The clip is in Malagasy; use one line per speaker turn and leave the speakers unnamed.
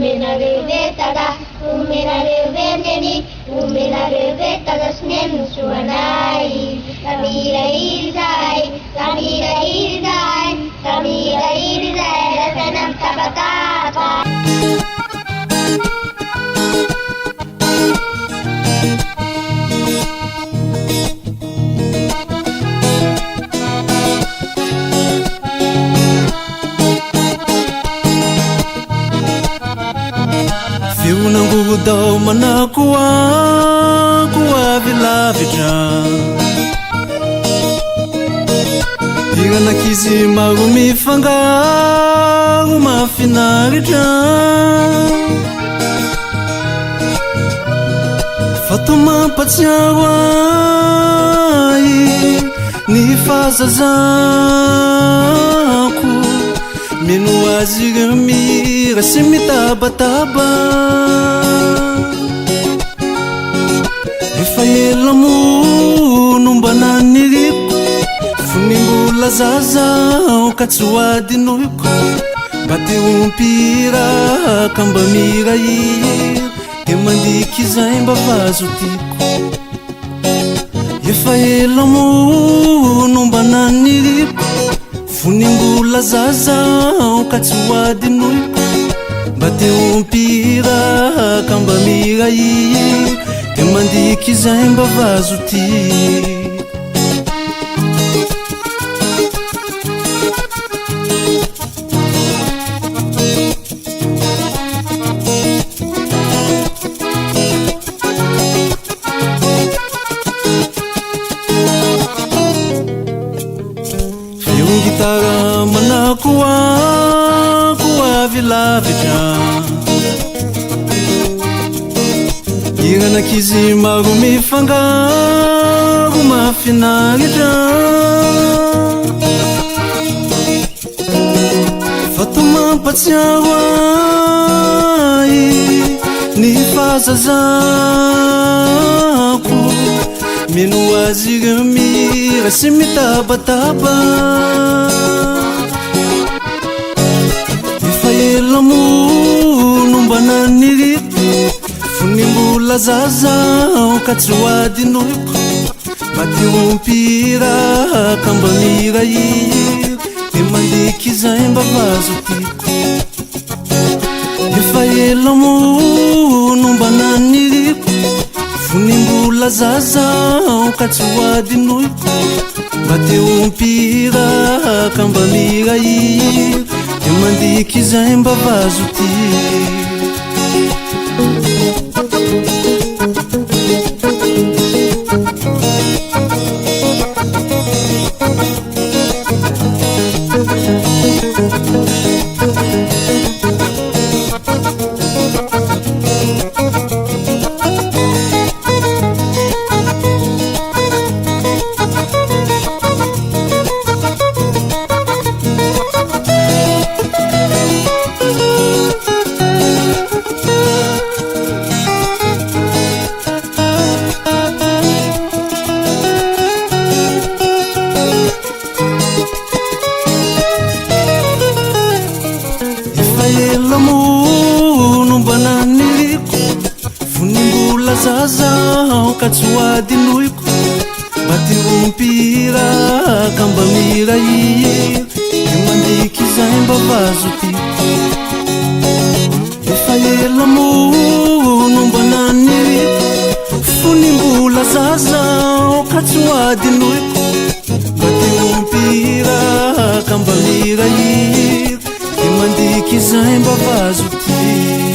umenareo vetada, umenareo vendeni, umenareo vetada snenu suanai. Kamira irzai, kamira irzai, kamira irzai, ratanam tabatata.
Fiunangudao manakua kua vilavitra Iganakizi magu mifangagu mafinaritra Fatuma patsiawai ni fazazaku Minu azigami rasimi taba-taba Efa ela monomba niriko Funimbola zazao katsoady noiko Bate ompira kamba miray E mandiky zay mba vazo tiko Efa ela monomba niriko Funimbola zazao katsoady noiko Bate ompira kamba miray E mandiky zay mba vazo tiko Gitara manakua kua vilavitra Iranakizi magu mifangagu mafinaritra Fatuma patsiawai ni fazazaku Minu azigami rasimi taba-taba Efa ela monomba niriko Funimbola zazao katsoady noiko Bate ompira kamba miray E mandiky zay mba vazo tiko Efa ela monomba niriko Funimbola zazao katsoady noiko Bate ompira kamba miray E mandiky zay mba vazo tiko Ela monomba niriko Funimbola zazao katsoady noiko Bate ompira kamba miray E mandiky zay mba vazo tiko Efa ela monomba niriko Funimbola zazao katsoady noiko Bate ompira kamba miray E mandiky zay mba vazo tiko